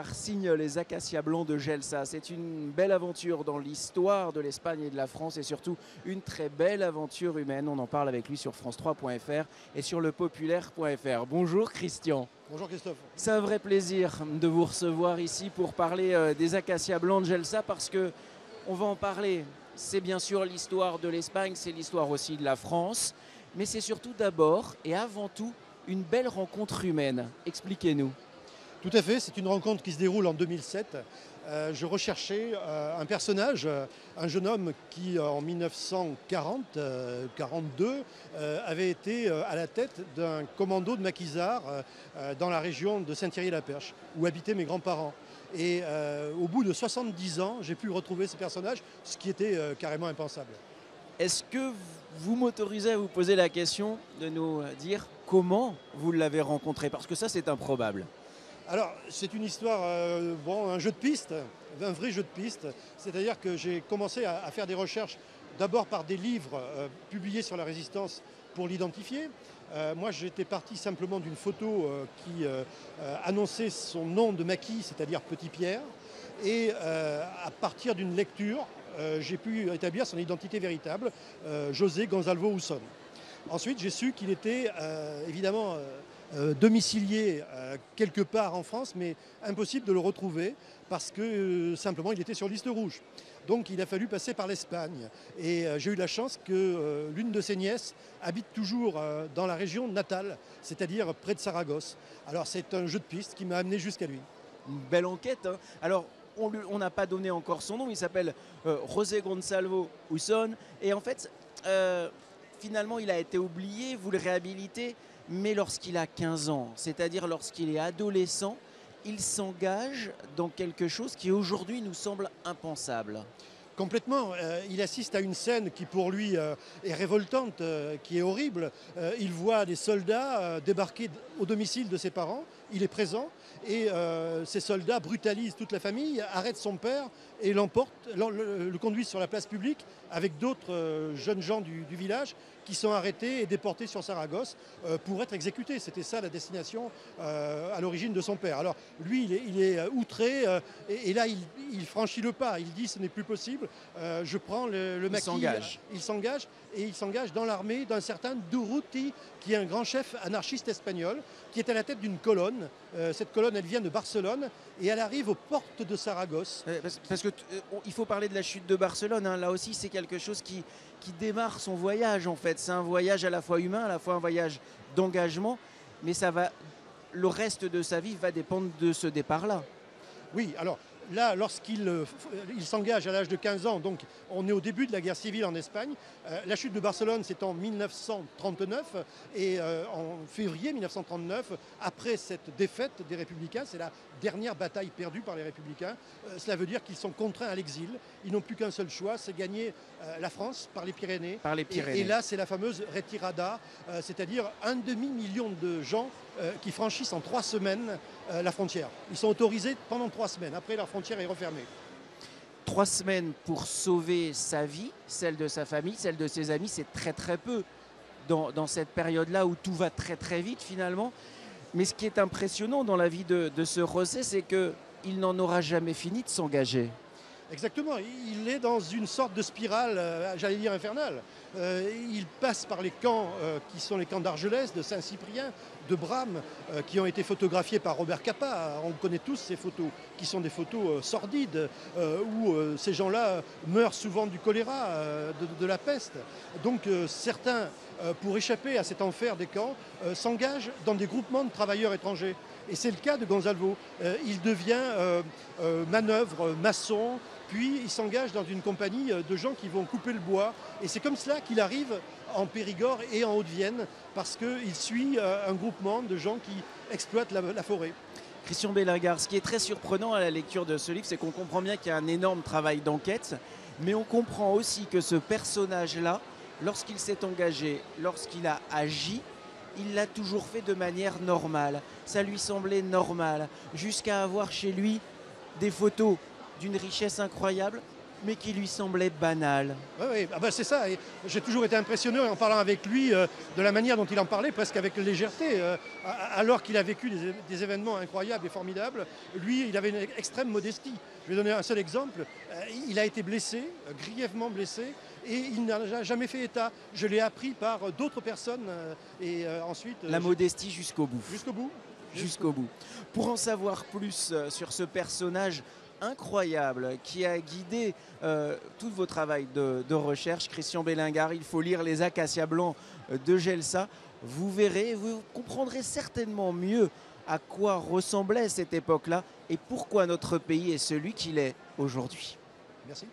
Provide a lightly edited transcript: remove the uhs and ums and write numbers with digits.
Bellegar signe les acacias blancs de Gelsa. C'est une belle aventure dans l'histoire de l'Espagne et de la France et surtout une très belle aventure humaine. On en parle avec lui sur france3.fr et sur lepopulaire.fr. Bonjour Christian. Bonjour Christophe. C'est un vrai plaisir de vous recevoir ici pour parler des acacias blancs de Gelsa parce que on va en parler. C'est bien sûr l'histoire de l'Espagne, c'est l'histoire aussi de la France, mais c'est surtout d'abord et avant tout une belle rencontre humaine. Expliquez-nous. Tout à fait, c'est une rencontre qui se déroule en 2007. Je recherchais un personnage, un jeune homme qui en 1942 avait été à la tête d'un commando de maquisards dans la région de Saint-Thierry-la-Perche, où habitaient mes grands-parents. Et au bout de 70 ans, j'ai pu retrouver ce personnage, ce qui était carrément impensable. Est-ce que vous m'autorisez à vous poser la question de nous dire comment vous l'avez rencontré? Parce que ça, c'est improbable. Alors, c'est une histoire, un jeu de piste, un vrai jeu de piste. C'est-à-dire que j'ai commencé à faire des recherches, d'abord par des livres publiés sur la résistance pour l'identifier. Moi, j'étais parti simplement d'une photo qui annonçait son nom de maquis, c'est-à-dire Petit Pierre. Et à partir d'une lecture, j'ai pu établir son identité véritable, José Gonzalvo Usón. Ensuite, j'ai su qu'il était évidemment domicilié quelque part en France, mais impossible de le retrouver parce que simplement il était sur liste rouge. Donc il a fallu passer par l'Espagne. Et j'ai eu la chance que l'une de ses nièces habite toujours dans la région natale, c'est-à-dire près de Saragosse. Alors c'est un jeu de piste qui m'a amené jusqu'à lui. Une belle enquête, hein. Alors, on n'a pas donné encore son nom, il s'appelle José Gonzalvo Usón. Et en fait, finalement, il a été oublié, vous le réhabilitez, mais lorsqu'il a 15 ans, c'est-à-dire lorsqu'il est adolescent, il s'engage dans quelque chose qui aujourd'hui nous semble impensable. Complètement. Il assiste à une scène qui pour lui est révoltante, qui est horrible. Il voit des soldats débarquer au domicile de ses parents. Il est présent et ces soldats brutalisent toute la famille, arrêtent son père et l'emportent, le conduisent sur la place publique avec d'autres jeunes gens du village qui sont arrêtés et déportés sur Saragosse pour être exécutés. C'était ça la destination à l'origine de son père. Alors lui, il est outré et là, il franchit le pas. Il dit ce n'est plus possible. Je prends le maquis. Il s'engage et il s'engage dans l'armée d'un certain Durruti, qui est un grand chef anarchiste espagnol, qui est à la tête d'une colonne. Cette colonne, elle vient de Barcelone et elle arrive aux portes de Saragosse. Parce qu'il faut parler de la chute de Barcelone, hein. Là aussi, c'est quelque chose qui démarre son voyage en fait. C'est un voyage à la fois humain, à la fois un voyage d'engagement, mais le reste de sa vie va dépendre de ce départ-là. Oui, alors là, lorsqu'il s'engage à l'âge de 15 ans, donc on est au début de la guerre civile en Espagne. La chute de Barcelone, c'est en 1939 et en février 1939, après cette défaite des Républicains, c'est la dernière bataille perdue par les Républicains. Cela veut dire qu'ils sont contraints à l'exil. Ils n'ont plus qu'un seul choix, c'est gagner la France par les Pyrénées. Et là, c'est la fameuse retirada, c'est-à-dire 1,5 million de gens qui franchissent en 3 semaines la frontière. Ils sont autorisés pendant 3 semaines. Après, la frontière est refermée. 3 semaines pour sauver sa vie, celle de sa famille, celle de ses amis, c'est très très peu dans cette période-là où tout va très très vite finalement. Mais ce qui est impressionnant dans la vie de ce José, c'est qu'il n'en aura jamais fini de s'engager. Exactement, il est dans une sorte de spirale, j'allais dire infernale. Il passe par les camps qui sont les camps d'Argelès, de Saint-Cyprien, de Bram, qui ont été photographiés par Robert Capa. On connaît tous ces photos, qui sont des photos sordides, où ces gens-là meurent souvent du choléra, de la peste. Donc certains, pour échapper à cet enfer des camps, s'engagent dans des groupements de travailleurs étrangers. Et c'est le cas de Gonzalvo. Il devient manœuvre, maçon, puis il s'engage dans une compagnie de gens qui vont couper le bois. Et c'est comme cela qu'il arrive en Périgord et en Haute-Vienne, parce qu'il suit un groupement de gens qui exploitent la forêt. Christian Bellegar, ce qui est très surprenant à la lecture de ce livre, c'est qu'on comprend bien qu'il y a un énorme travail d'enquête, mais on comprend aussi que ce personnage-là, lorsqu'il s'est engagé, lorsqu'il a agi, il l'a toujours fait de manière normale. Ça lui semblait normal, jusqu'à avoir chez lui des photos d'une richesse incroyable, mais qui lui semblait banal. Oui, oui, ah bah c'est ça. Et j'ai toujours été impressionné en parlant avec lui de la manière dont il en parlait, presque avec légèreté. Alors qu'il a vécu des événements incroyables et formidables, lui, il avait une extrême modestie. Je vais donner un seul exemple. Il a été blessé, grièvement blessé, et il n'a jamais fait état. Je l'ai appris par d'autres personnes. Ensuite, La modestie jusqu'au bout. jusqu'au bout. Jusqu'au bout. Pour en savoir plus sur ce personnage incroyable qui a guidé tout vos travaux de recherche, Christian Bellingard, il faut lire Les Acacias Blancs de Gelsa. Vous verrez, vous comprendrez certainement mieux à quoi ressemblait cette époque-là et pourquoi notre pays est celui qu'il est aujourd'hui. Merci.